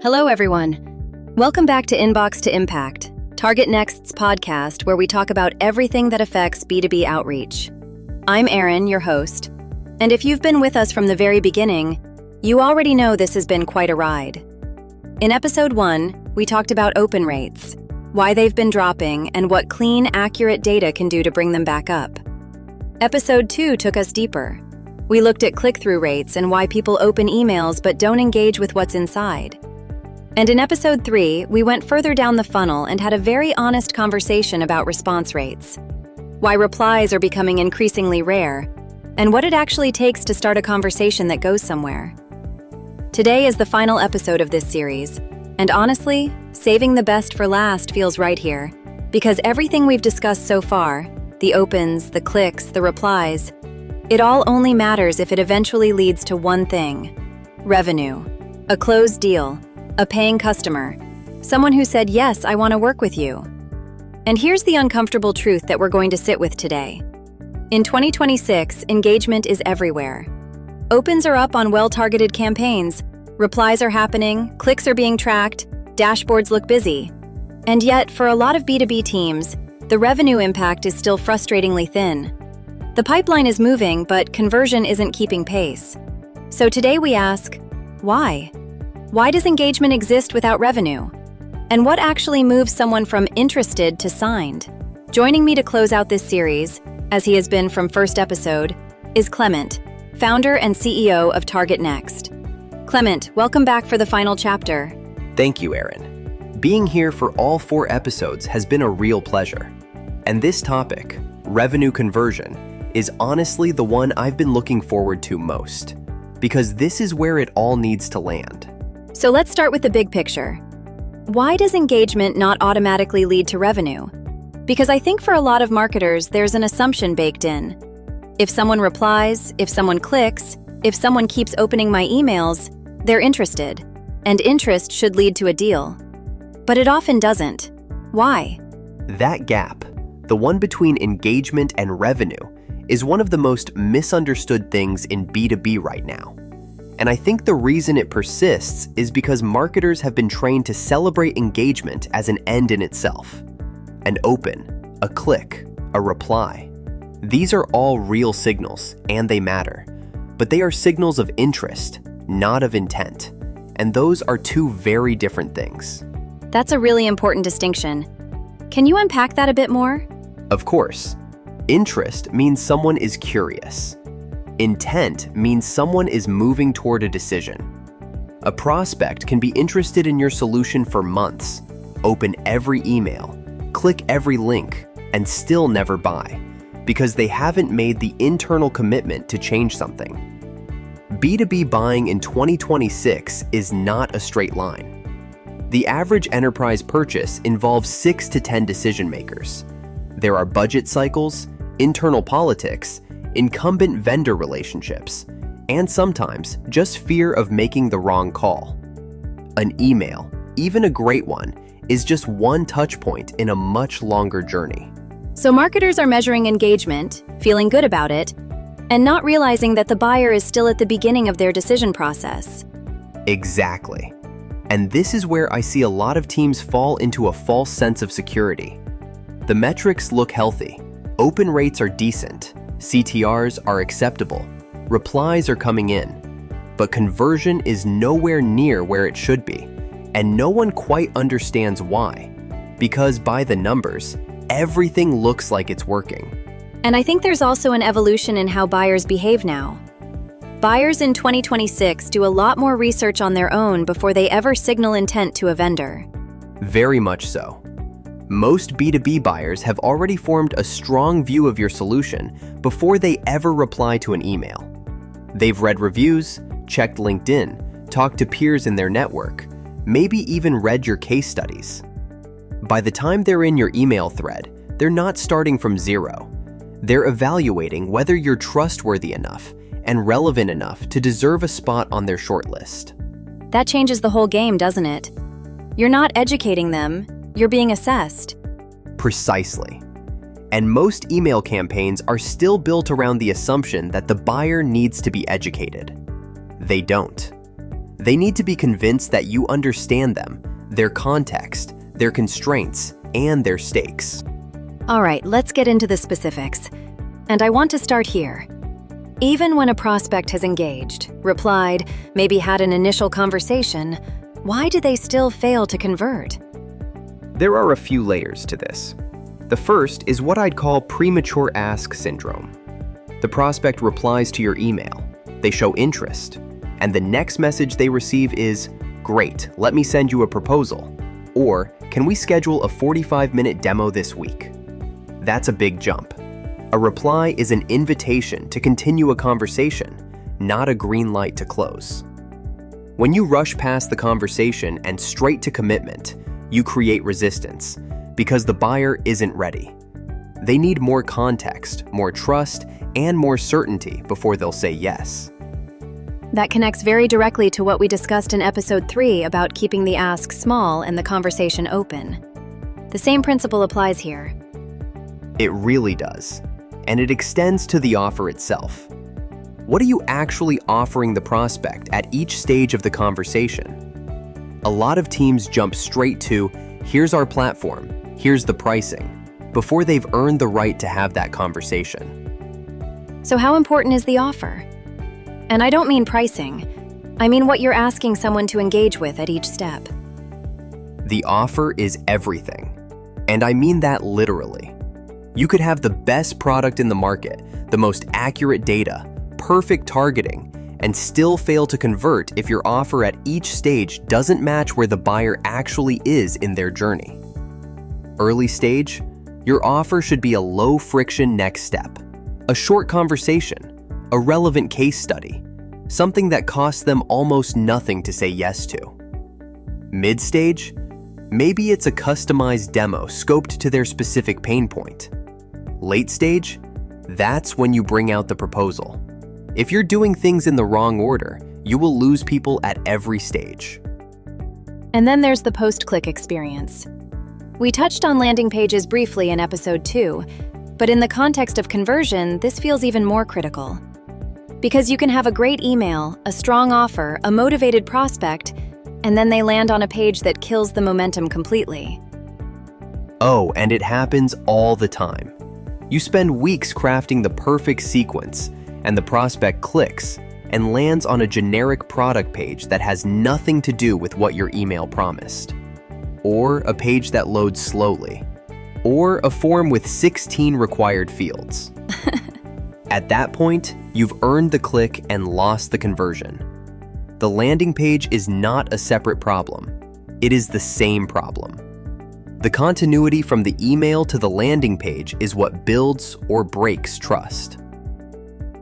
Hello, everyone. Welcome back to Inbox to Impact, TargetNXT's podcast where we talk about everything that affects B2B outreach. I'm Eriin, your host, and if you've been with us from the very beginning, you already know this has been quite a ride. In episode 1, we talked about open rates, why they've been dropping, and what clean, accurate data can do to bring them back up. Episode 2 took us deeper. We looked at click-through rates and why people open emails but don't engage with what's inside. And in episode 3, we went further down the funnel and had a very honest conversation about response rates, why replies are becoming increasingly rare, and what it actually takes to start a conversation that goes somewhere. Today is the final episode of this series, and honestly, saving the best for last feels right here, because everything we've discussed so far, the opens, the clicks, the replies, it all only matters if it eventually leads to one thing: revenue, a closed deal, a paying customer, someone who said, "Yes, I want to work with you." And here's the uncomfortable truth that we're going to sit with today. In 2026, engagement is everywhere. Opens are up on well-targeted campaigns, replies are happening, clicks are being tracked, dashboards look busy. And yet, for a lot of B2B teams, the revenue impact is still frustratingly thin. The pipeline is moving, but conversion isn't keeping pace. So today we ask, why? Why does engagement exist without revenue? And what actually moves someone from interested to signed? Joining me to close out this series, as he has been from first episode, is Clement, founder and CEO of TargetNXT. Clement, welcome back for the final chapter. Thank you, Eriin. Being here for all 4 episodes has been a real pleasure. And this topic, revenue conversion, is honestly the one I've been looking forward to most, because this is where it all needs to land. So let's start with the big picture. Why does engagement not automatically lead to revenue? Because I think for a lot of marketers, there's an assumption baked in. If someone replies, if someone clicks, if someone keeps opening my emails, they're interested, and interest should lead to a deal. But it often doesn't. Why? That gap, the one between engagement and revenue, is one of the most misunderstood things in B2B right now. And I think the reason it persists is because marketers have been trained to celebrate engagement as an end in itself. An open, a click, a reply. These are all real signals, and they matter. But they are signals of interest, not of intent. And those are 2 very different things. That's a really important distinction. Can you unpack that a bit more? Of course. Interest means someone is curious. Intent means someone is moving toward a decision. A prospect can be interested in your solution for months, open every email, click every link, and still never buy, because they haven't made the internal commitment to change something. B2B buying in 2026 is not a straight line. The average enterprise purchase involves 6 to 10 decision makers. There are budget cycles, internal politics, incumbent vendor relationships, and sometimes just fear of making the wrong call. An email, even a great one, is just one touch point in a much longer journey. So marketers are measuring engagement, feeling good about it, and not realizing that the buyer is still at the beginning of their decision process. Exactly. And this is where I see a lot of teams fall into a false sense of security. The metrics look healthy. Open rates are decent. CTRs are acceptable. Replies are coming in. But conversion is nowhere near where it should be. And no one quite understands why. Because by the numbers, everything looks like it's working. And I think there's also an evolution in how buyers behave now. Buyers in 2026 do a lot more research on their own before they ever signal intent to a vendor. Very much so. Most B2B buyers have already formed a strong view of your solution before they ever reply to an email. They've read reviews, checked LinkedIn, talked to peers in their network, maybe even read your case studies. By the time they're in your email thread, they're not starting from zero. They're evaluating whether you're trustworthy enough and relevant enough to deserve a spot on their shortlist. That changes the whole game, doesn't it? You're not educating them, you're being assessed. Precisely. And most email campaigns are still built around the assumption that the buyer needs to be educated. They don't. They need to be convinced that you understand them, their context, their constraints, and their stakes. All right, let's get into the specifics. And I want to start here. Even when a prospect has engaged, replied, maybe had an initial conversation, why do they still fail to convert? There are a few layers to this. The first is what I'd call premature ask syndrome. The prospect replies to your email, they show interest, and the next message they receive is, "Great, let me send you a proposal," or "Can we schedule a 45-minute demo this week?" That's a big jump. A reply is an invitation to continue a conversation, not a green light to close. When you rush past the conversation and straight to commitment, you create resistance because the buyer isn't ready. They need more context, more trust, and more certainty before they'll say yes. That connects very directly to what we discussed in episode 3 about keeping the ask small and the conversation open. The same principle applies here. It really does, and it extends to the offer itself. What are you actually offering the prospect at each stage of the conversation? A lot of teams jump straight to, "Here's our platform, here's the pricing," before they've earned the right to have that conversation. So how important is the offer? And I don't mean pricing. I mean what you're asking someone to engage with at each step. The offer is everything, and I mean that literally. You could have the best product in the market, the most accurate data, perfect targeting, and still fail to convert if your offer at each stage doesn't match where the buyer actually is in their journey. Early stage, your offer should be a low-friction next step, a short conversation, a relevant case study, something that costs them almost nothing to say yes to. Mid-stage, maybe it's a customized demo scoped to their specific pain point. Late stage, that's when you bring out the proposal. If you're doing things in the wrong order, you will lose people at every stage. And then there's the post-click experience. We touched on landing pages briefly in episode 2, but in the context of conversion, this feels even more critical. Because you can have a great email, a strong offer, a motivated prospect, and then they land on a page that kills the momentum completely. Oh, and it happens all the time. You spend weeks crafting the perfect sequence, and the prospect clicks and lands on a generic product page that has nothing to do with what your email promised. Or a page that loads slowly. Or a form with 16 required fields. At that point, you've earned the click and lost the conversion. The landing page is not a separate problem. It is the same problem. The continuity from the email to the landing page is what builds or breaks trust.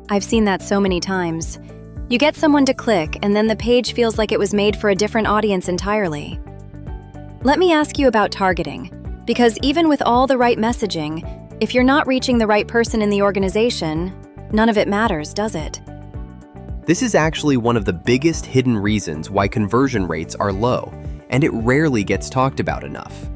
I've seen that so many times. You get someone to click, and then the page feels like it was made for a different audience entirely. Let me ask you about targeting, because even with all the right messaging, if you're not reaching the right person in the organization, none of it matters, does it? This is actually one of the biggest hidden reasons why conversion rates are low, and it rarely gets talked about enough.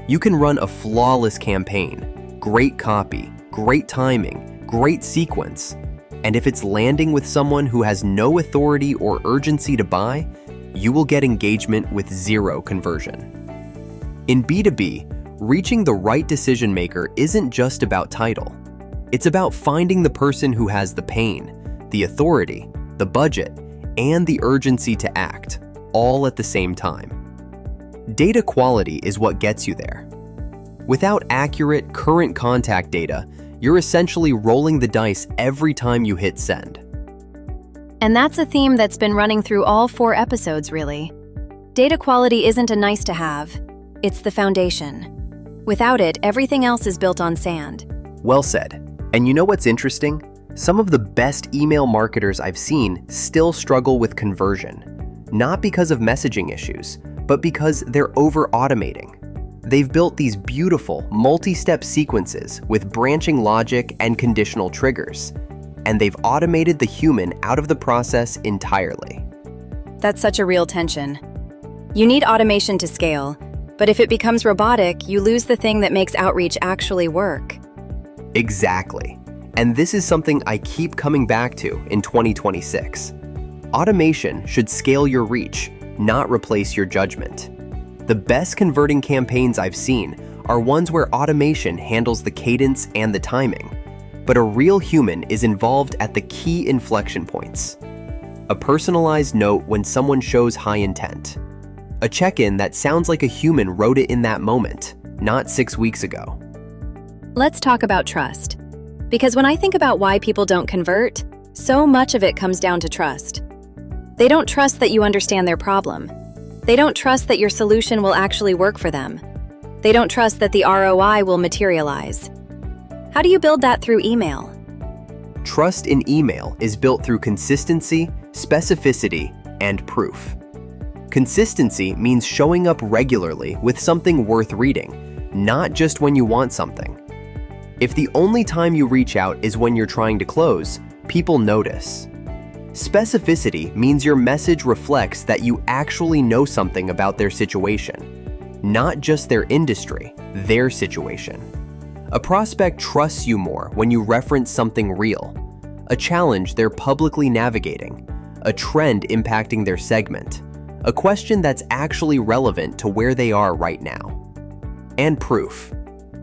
You can run a flawless campaign, great copy, great timing, great sequence, and if it's landing with someone who has no authority or urgency to buy, you will get engagement with zero conversion. In B2B, reaching the right decision maker isn't just about title. It's about finding the person who has the pain, the authority, the budget, and the urgency to act, all at the same time. Data quality is what gets you there. Without accurate, current contact data, you're essentially rolling the dice every time you hit send. And that's a theme that's been running through all 4 episodes, really. Data quality isn't a nice-to-have, it's the foundation. Without it, everything else is built on sand. Well said. And you know what's interesting? Some of the best email marketers I've seen still struggle with conversion, not because of messaging issues, but because they're over-automating. They've built these beautiful, multi-step sequences with branching logic and conditional triggers, and they've automated the human out of the process entirely. That's such a real tension. You need automation to scale, but if it becomes robotic, you lose the thing that makes outreach actually work. Exactly. And this is something I keep coming back to in 2026. Automation should scale your reach, not replace your judgment. The best converting campaigns I've seen are ones where automation handles the cadence and the timing, but a real human is involved at the key inflection points. A personalized note when someone shows high intent. A check-in that sounds like a human wrote it in that moment, not 6 weeks ago. Let's talk about trust. Because when I think about why people don't convert, so much of it comes down to trust. They don't trust that you understand their problem. They don't trust that your solution will actually work for them. They don't trust that the ROI will materialize. How do you build that through email? Trust in email is built through consistency, specificity, and proof. Consistency means showing up regularly with something worth reading, not just when you want something. If the only time you reach out is when you're trying to close, people notice. Specificity means your message reflects that you actually know something about their situation, not just their industry, their situation. A prospect trusts you more when you reference something real, a challenge they're publicly navigating, a trend impacting their segment, a question that's actually relevant to where they are right now. And proof.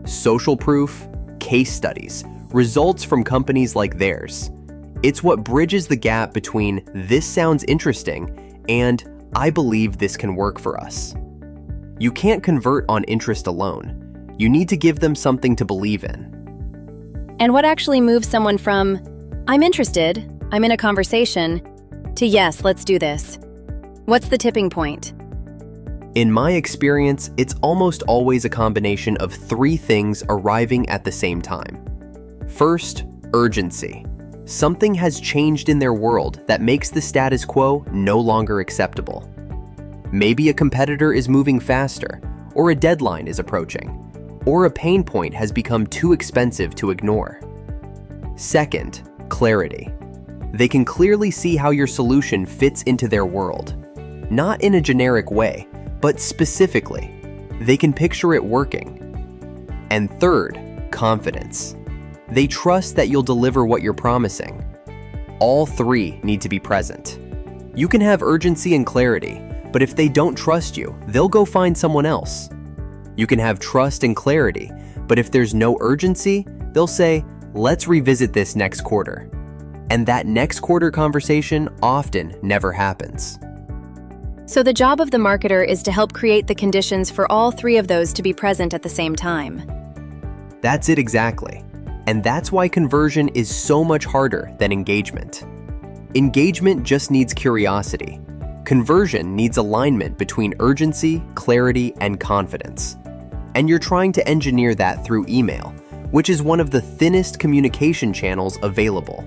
Social proof, case studies, results from companies like theirs. It's what bridges the gap between "this sounds interesting" and "I believe this can work for us." You can't convert on interest alone. You need to give them something to believe in. And what actually moves someone from, "I'm interested, I'm in a conversation," to "yes, let's do this"? What's the tipping point? In my experience, it's almost always a combination of 3 things arriving at the same time. First, urgency. Something has changed in their world that makes the status quo no longer acceptable. Maybe a competitor is moving faster, or a deadline is approaching, or a pain point has become too expensive to ignore. Second, clarity. They can clearly see how your solution fits into their world. Not in a generic way, but specifically. They can picture it working. And third, confidence. They trust that you'll deliver what you're promising. All 3 need to be present. You can have urgency and clarity, but if they don't trust you, they'll go find someone else. You can have trust and clarity, but if there's no urgency, they'll say, "Let's revisit this next quarter." And that next quarter conversation often never happens. So the job of the marketer is to help create the conditions for all 3 of those to be present at the same time. That's it exactly. And that's why conversion is so much harder than engagement. Engagement just needs curiosity. Conversion needs alignment between urgency, clarity, and confidence. And you're trying to engineer that through email, which is one of the thinnest communication channels available.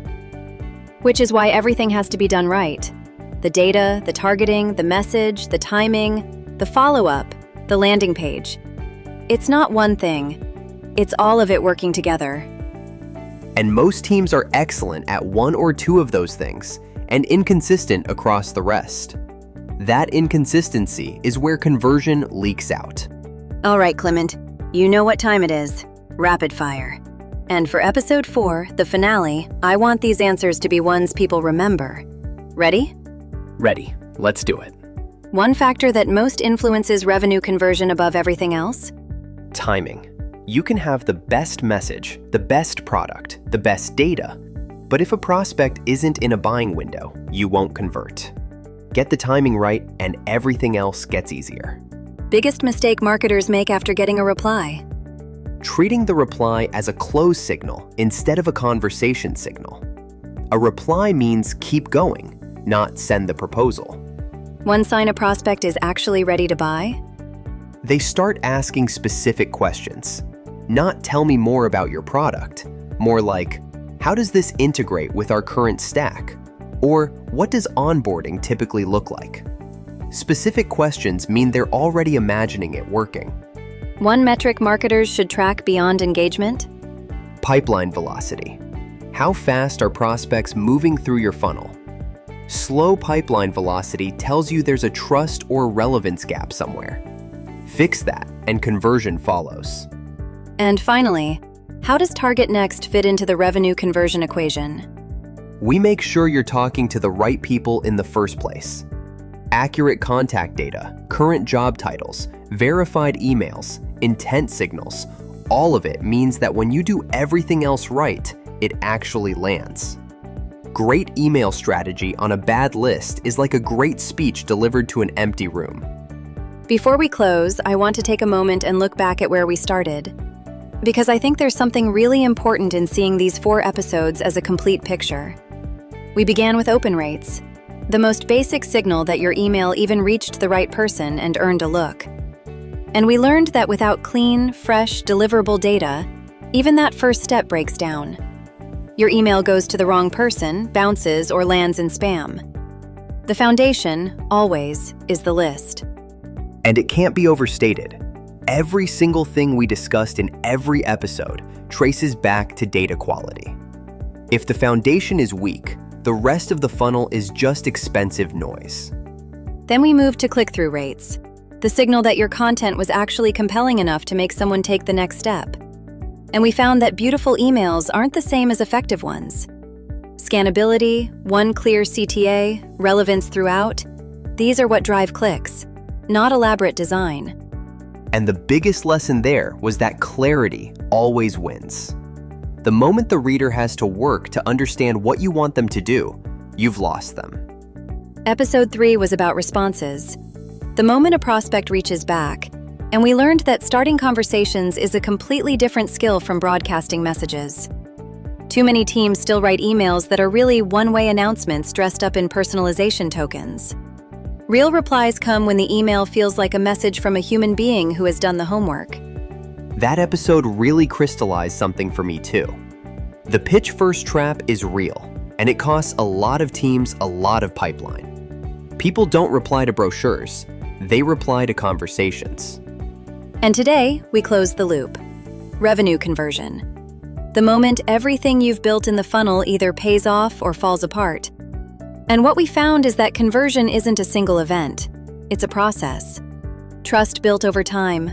Which is why everything has to be done right. The data, the targeting, the message, the timing, the follow-up, the landing page. It's not one thing. It's all of it working together. And most teams are excellent at 1 or 2 of those things, and inconsistent across the rest. That inconsistency is where conversion leaks out. All right, Clement, you know what time it is. Rapid fire. And for episode 4, the finale, I want these answers to be ones people remember. Ready? Ready. Let's do it. One factor that most influences revenue conversion above everything else? Timing. You can have the best message, the best product, the best data, but if a prospect isn't in a buying window, you won't convert. Get the timing right and everything else gets easier. Biggest mistake marketers make after getting a reply? Treating the reply as a close signal instead of a conversation signal. A reply means keep going, not send the proposal. One sign a prospect is actually ready to buy? They start asking specific questions. Not "tell me more about your product," more like, "How does this integrate with our current stack?" Or, "What does onboarding typically look like?" Specific questions mean they're already imagining it working. One metric marketers should track beyond engagement? Pipeline velocity. How fast are prospects moving through your funnel? Slow pipeline velocity tells you there's a trust or relevance gap somewhere. Fix that, and conversion follows. And finally, how does TargetNXT fit into the revenue conversion equation? We make sure you're talking to the right people in the first place. Accurate contact data, current job titles, verified emails, intent signals, all of it means that when you do everything else right, it actually lands. Great email strategy on a bad list is like a great speech delivered to an empty room. Before we close, I want to take a moment and look back at where we started, because I think there's something really important in seeing these 4 episodes as a complete picture. We began with open rates, the most basic signal that your email even reached the right person and earned a look. And we learned that without clean, fresh, deliverable data, even that first step breaks down. Your email goes to the wrong person, bounces, or lands in spam. The foundation, always, is the list. And it can't be overstated. Every single thing we discussed in every episode traces back to data quality. If the foundation is weak, the rest of the funnel is just expensive noise. Then we moved to click-through rates, the signal that your content was actually compelling enough to make someone take the next step. And we found that beautiful emails aren't the same as effective ones. Scannability, one clear CTA, relevance throughout, these are what drive clicks, not elaborate design. And the biggest lesson there was that clarity always wins. The moment the reader has to work to understand what you want them to do, you've lost them. Episode 3 was about responses. The moment a prospect reaches back, and we learned that starting conversations is a completely different skill from broadcasting messages. Too many teams still write emails that are really one-way announcements dressed up in personalization tokens. Real replies come when the email feels like a message from a human being who has done the homework. That episode really crystallized something for me too. The pitch first trap is real, and it costs a lot of teams a lot of pipeline. People don't reply to brochures, they reply to conversations. And today, we close the loop. Revenue conversion. The moment everything you've built in the funnel either pays off or falls apart. And what we found is that conversion isn't a single event. It's a process. Trust built over time.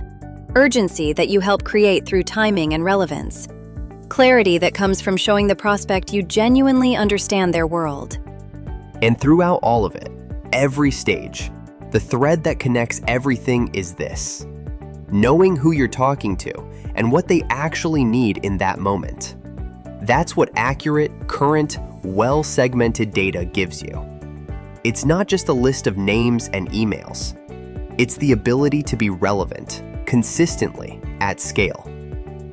Urgency that you help create through timing and relevance. Clarity that comes from showing the prospect you genuinely understand their world. And throughout all of it, every stage, the thread that connects everything is this: knowing who you're talking to and what they actually need in that moment. That's what accurate, current, well-segmented data gives you. It's not just a list of names and emails. It's the ability to be relevant, consistently, at scale.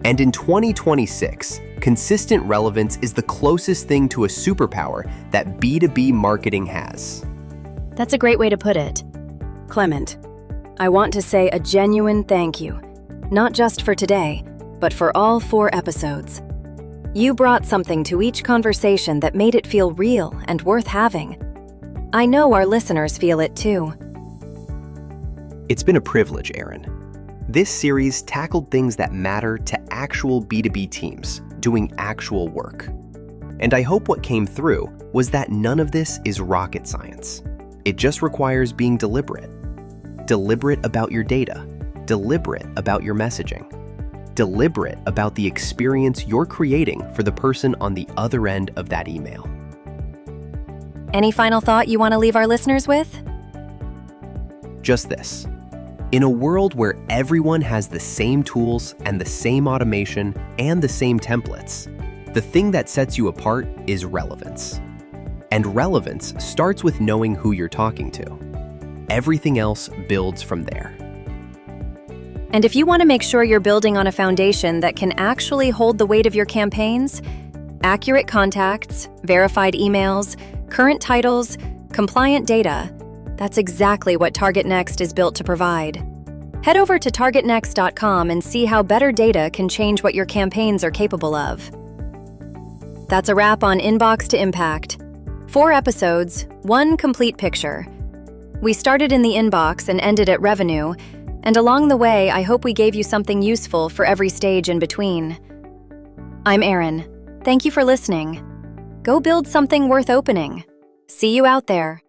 And in 2026, consistent relevance is the closest thing to a superpower that B2B marketing has. That's a great way to put it. Clement, I want to say a genuine thank you, not just for today, but for all 4 episodes. You brought something to each conversation that made it feel real and worth having. I know our listeners feel it too. It's been a privilege, Eriin. This series tackled things that matter to actual B2B teams doing actual work. And I hope what came through was that none of this is rocket science. It just requires being deliberate. Deliberate about your data, deliberate about your messaging, deliberate about the experience you're creating for the person on the other end of that email. Any final thought you want to leave our listeners with? Just this. In a world where everyone has the same tools and the same automation and the same templates, the thing that sets you apart is relevance. And relevance starts with knowing who you're talking to. Everything else builds from there. And if you want to make sure you're building on a foundation that can actually hold the weight of your campaigns, accurate contacts, verified emails, current titles, compliant data, that's exactly what TargetNXT is built to provide. Head over to TargetNXT.com and see how better data can change what your campaigns are capable of. That's a wrap on Inbox to Impact. 4 episodes, 1 complete picture. We started in the inbox and ended at revenue, and along the way, I hope we gave you something useful for every stage in between. I'm Eriin. Thank you for listening. Go build something worth opening. See you out there.